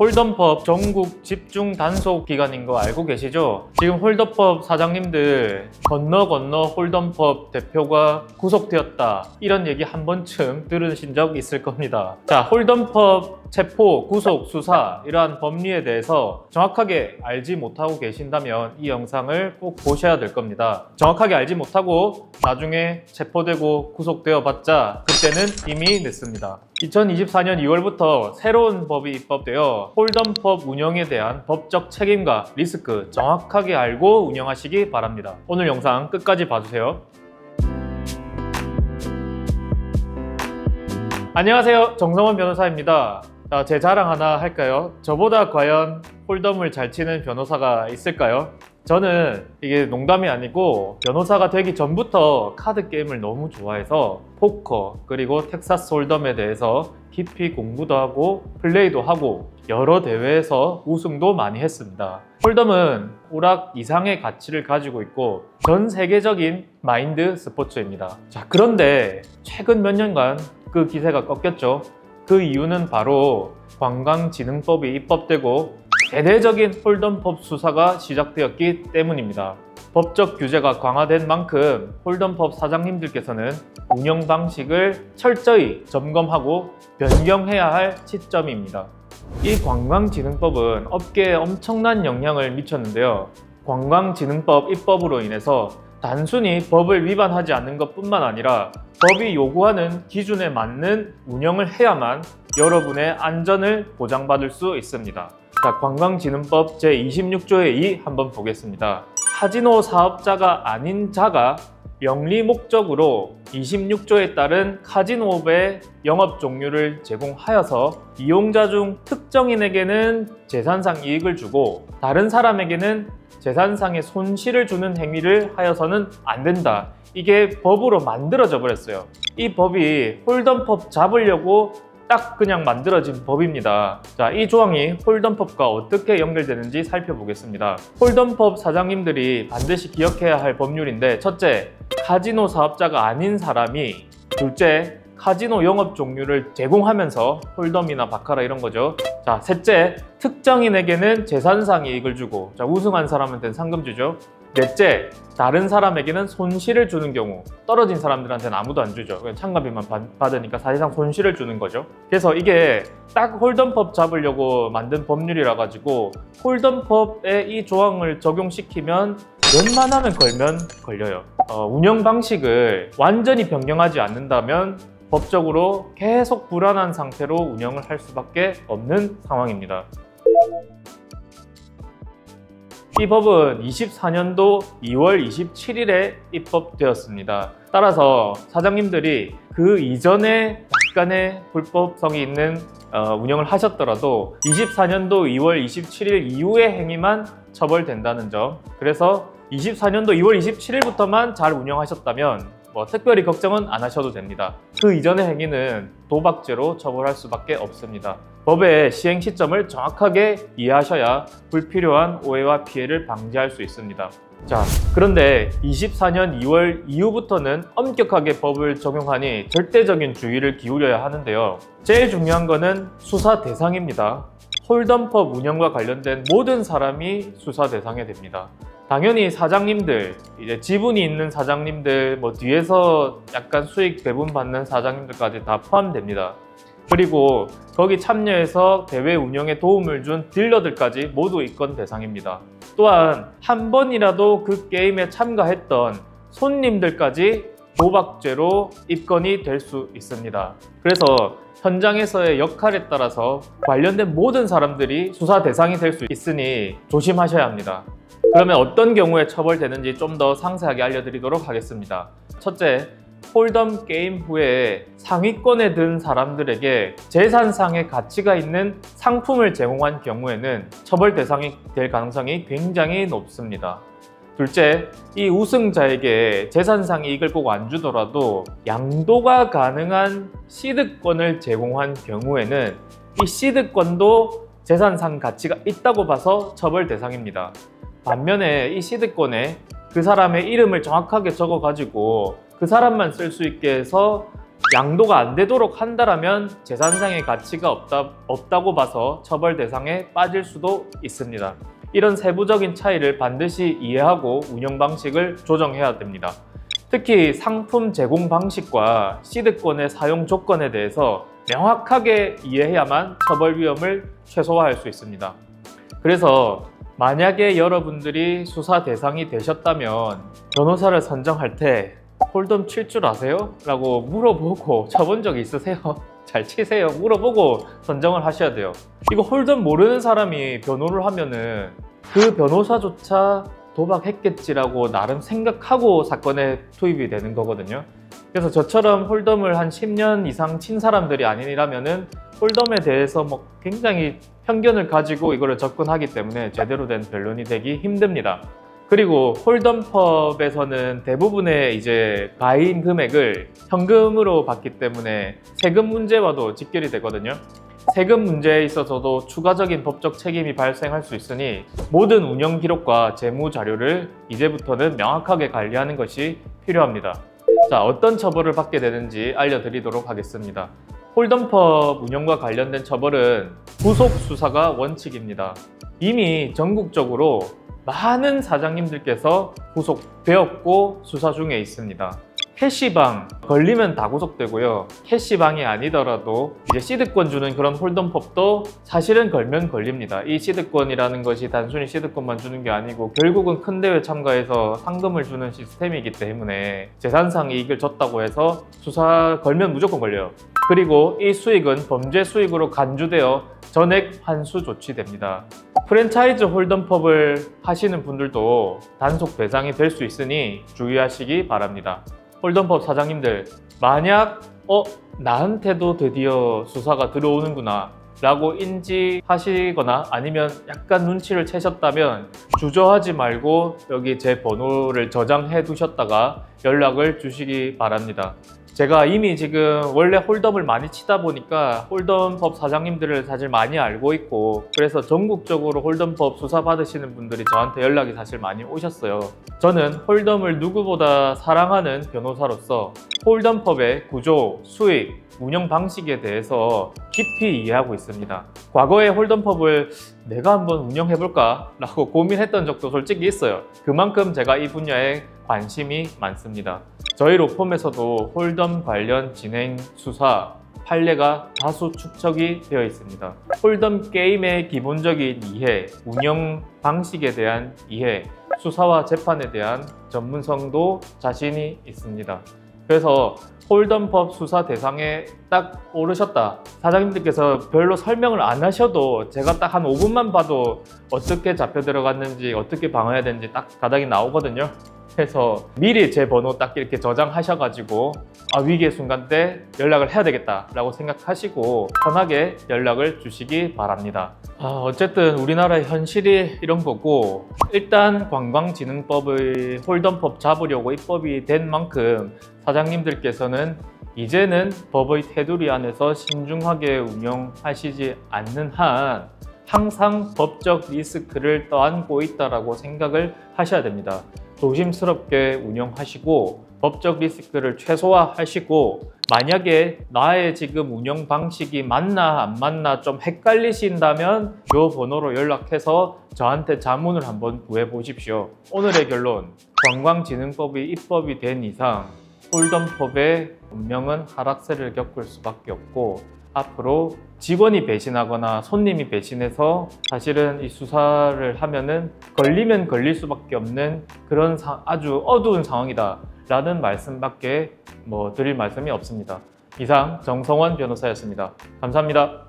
홀덤펍 전국 집중 단속 기간인 거 알고 계시죠? 지금 홀덤펍 사장님들 건너 홀덤펍 대표가 구속되었다 이런 얘기 한 번쯤 들으신 적 있을 겁니다. 자, 홀덤펍 체포, 구속, 수사 이러한 법리에 대해서 정확하게 알지 못하고 계신다면 이 영상을 꼭 보셔야 될 겁니다. 정확하게 알지 못하고 나중에 체포되고 구속되어 봤자 그때는 이미 늦습니다. 2024년 2월부터 새로운 법이 입법되어 홀덤펍 운영에 대한 법적 책임과 리스크 정확하게 알고 운영하시기 바랍니다. 오늘 영상 끝까지 봐주세요. 안녕하세요, 정성원 변호사입니다. 자, 제 자랑 하나 할까요? 저보다 과연 홀덤을 잘 치는 변호사가 있을까요? 저는 이게 농담이 아니고 변호사가 되기 전부터 카드 게임을 너무 좋아해서 포커 그리고 텍사스 홀덤에 대해서 깊이 공부도 하고 플레이도 하고 여러 대회에서 우승도 많이 했습니다. 홀덤은 오락 이상의 가치를 가지고 있고 전 세계적인 마인드 스포츠입니다. 자, 그런데 최근 몇 년간 그 기세가 꺾였죠. 그 이유는 바로 관광진흥법이 입법되고 대대적인 홀덤펍 수사가 시작되었기 때문입니다. 법적 규제가 강화된 만큼 홀덤펍 사장님들께서는 운영 방식을 철저히 점검하고 변경해야 할 시점입니다. 이 관광진흥법은 업계에 엄청난 영향을 미쳤는데요. 관광진흥법 입법으로 인해서 단순히 법을 위반하지 않는 것뿐만 아니라 법이 요구하는 기준에 맞는 운영을 해야만 여러분의 안전을 보장받을 수 있습니다. 자, 관광진흥법 제26조의 2 한번 보겠습니다. 카지노 사업자가 아닌 자가 영리 목적으로 26조에 따른 카지노업의 영업 종류를 제공하여서 이용자 중 특정인에게는 재산상 이익을 주고 다른 사람에게는 재산상의 손실을 주는 행위를 하여서는 안 된다. 이게 법으로 만들어져 버렸어요. 이 법이 홀덤펍 잡으려고 딱 그냥 만들어진 법입니다. 자, 이 조항이 홀덤펍과 어떻게 연결되는지 살펴보겠습니다. 홀덤펍 사장님들이 반드시 기억해야 할 법률인데, 첫째, 카지노 사업자가 아닌 사람이, 둘째, 카지노 영업 종류를 제공하면서 홀덤이나 바카라 이런 거죠. 자, 셋째, 특정인에게는 재산상 이익을 주고, 자, 우승한 사람한테는 상금 주죠. 넷째, 다른 사람에게는 손실을 주는 경우, 떨어진 사람들한테는 아무도 안 주죠. 그냥 참가비만 받으니까 사실상 손실을 주는 거죠. 그래서 이게 딱 홀덤펍 잡으려고 만든 법률이라 가지고 홀덤펍에 이 조항을 적용시키면 웬만하면 걸면 걸려요. 운영 방식을 완전히 변경하지 않는다면 법적으로 계속 불안한 상태로 운영을 할 수밖에 없는 상황입니다. 이 법은 24년도 2월 27일에 입법되었습니다. 따라서 사장님들이 그 이전에 약간의 불법성이 있는 운영을 하셨더라도 24년도 2월 27일 이후의 행위만 처벌된다는 점, 그래서 24년도 2월 27일부터만 잘 운영하셨다면 특별히 걱정은 안 하셔도 됩니다. 그 이전의 행위는 도박죄로 처벌할 수밖에 없습니다. 법의 시행 시점을 정확하게 이해하셔야 불필요한 오해와 피해를 방지할 수 있습니다. 자, 그런데 24년 2월 이후부터는 엄격하게 법을 적용하니 절대적인 주의를 기울여야 하는데요. 제일 중요한 거는 수사 대상입니다. 홀덤펍 운영과 관련된 모든 사람이 수사 대상이 됩니다. 당연히 사장님들, 이제 지분이 있는 사장님들, 뒤에서 약간 수익 배분 받는 사장님들까지 다 포함됩니다. 그리고 거기 참여해서 대회 운영에 도움을 준 딜러들까지 모두 입건 대상입니다. 또한 한 번이라도 그 게임에 참가했던 손님들까지 도박죄로 입건이 될 수 있습니다. 그래서 현장에서의 역할에 따라서 관련된 모든 사람들이 수사 대상이 될 수 있으니 조심하셔야 합니다. 그러면 어떤 경우에 처벌되는지 좀 더 상세하게 알려드리도록 하겠습니다. 첫째, 홀덤 게임 후에 상위권에 든 사람들에게 재산상의 가치가 있는 상품을 제공한 경우에는 처벌 대상이 될 가능성이 굉장히 높습니다. 둘째, 이 우승자에게 재산상 이익을 꼭 안 주더라도 양도가 가능한 시드권을 제공한 경우에는 이 시드권도 재산상 가치가 있다고 봐서 처벌 대상입니다. 반면에 이 시드권에 그 사람의 이름을 정확하게 적어가지고 그 사람만 쓸 수 있게 해서 양도가 안 되도록 한다면 재산상의 가치가 없다고 봐서 처벌 대상에 빠질 수도 있습니다. 이런 세부적인 차이를 반드시 이해하고 운영 방식을 조정해야 됩니다. 특히 상품 제공 방식과 시드권의 사용 조건에 대해서 명확하게 이해해야만 처벌 위험을 최소화할 수 있습니다. 그래서 만약에 여러분들이 수사 대상이 되셨다면 변호사를 선정할 때 홀덤 칠 줄 아세요? 라고 물어보고 쳐본 적 있으세요? 잘 치세요? 물어보고 선정을 하셔야 돼요. 이거 홀덤 모르는 사람이 변호를 하면은 그 변호사조차 도박했겠지라고 나름 생각하고 사건에 투입이 되는 거거든요. 그래서 저처럼 홀덤을 한 10년 이상 친 사람들이 아니라면은 홀덤에 대해서 뭐 굉장히 편견을 가지고 이거를 접근하기 때문에 제대로 된 변론이 되기 힘듭니다. 그리고 홀덤펍에서는 대부분의 이제 가인 금액을 현금으로 받기 때문에 세금 문제와도 직결이 되거든요. 세금 문제에 있어서도 추가적인 법적 책임이 발생할 수 있으니 모든 운영 기록과 재무 자료를 이제부터는 명확하게 관리하는 것이 필요합니다. 자, 어떤 처벌을 받게 되는지 알려드리도록 하겠습니다. 홀덤펍 운영과 관련된 처벌은 구속 수사가 원칙입니다. 이미 전국적으로 많은 사장님들께서 구속되었고 수사 중에 있습니다. 캐시방 걸리면 다 구속되고요. 캐시방이 아니더라도 이제 시드권 주는 그런 홀덤펍도 사실은 걸면 걸립니다. 이 시드권이라는 것이 단순히 시드권만 주는 게 아니고 결국은 큰 대회 참가해서 상금을 주는 시스템이기 때문에 재산상 이익을 줬다고 해서 수사 걸면 무조건 걸려요. 그리고 이 수익은 범죄 수익으로 간주되어 전액 환수 조치됩니다. 프랜차이즈 홀덤펍을 하시는 분들도 단속 대상이 될 수 있으니 주의하시기 바랍니다. 홀덤펍 사장님들, 만약 나한테도 드디어 수사가 들어오는구나 라고 인지하시거나 아니면 약간 눈치를 채셨다면 주저하지 말고 여기 제 번호를 저장해 두셨다가 연락을 주시기 바랍니다. 제가 이미 지금 원래 홀덤을 많이 치다 보니까 홀덤펍 사장님들을 사실 많이 알고 있고 그래서 전국적으로 홀덤펍 수사 받으시는 분들이 저한테 연락이 사실 많이 오셨어요. 저는 홀덤을 누구보다 사랑하는 변호사로서 홀덤펍의 구조, 수익, 운영 방식에 대해서 깊이 이해하고 있습니다. 과거에 홀덤펍을 내가 한번 운영해볼까? 라고 고민했던 적도 솔직히 있어요. 그만큼 제가 이 분야에 관심이 많습니다. 저희 로펌에서도 홀덤 관련 진행 수사, 판례가 다수 축적이 되어 있습니다. 홀덤 게임의 기본적인 이해, 운영 방식에 대한 이해, 수사와 재판에 대한 전문성도 자신이 있습니다. 그래서 홀덤펍 수사 대상에 딱 오르셨다. 사장님들께서 별로 설명을 안 하셔도 제가 딱 한 5분만 봐도 어떻게 잡혀 들어갔는지 어떻게 방어해야 되는지 딱 가닥이 나오거든요. 그래서 미리 제 번호 딱 이렇게 저장하셔가지고 위기의 순간 때 연락을 해야 되겠다 라고 생각하시고 편하게 연락을 주시기 바랍니다. 어쨌든 우리나라의 현실이 이런 거고 일단 관광진흥법의 홀덤펍 잡으려고 입법이 된 만큼 사장님들께서는 이제는 법의 테두리 안에서 신중하게 운영하시지 않는 한 항상 법적 리스크를 떠안고 있다고 생각을 하셔야 됩니다. 조심스럽게 운영하시고 법적 리스크를 최소화하시고 만약에 나의 지금 운영 방식이 맞나 안 맞나 좀 헷갈리신다면 이 번호로 연락해서 저한테 자문을 한번 구해 보십시오. 오늘의 결론, 관광진흥법이 입법이 된 이상 홀덤펍의 운명은 하락세를 겪을 수밖에 없고 앞으로 직원이 배신하거나 손님이 배신해서 사실은 이 수사를 하면은 걸리면 걸릴 수밖에 없는 그런 아주 어두운 상황이다 라는 말씀밖에 드릴 말씀이 없습니다. 이상 정성원 변호사였습니다. 감사합니다.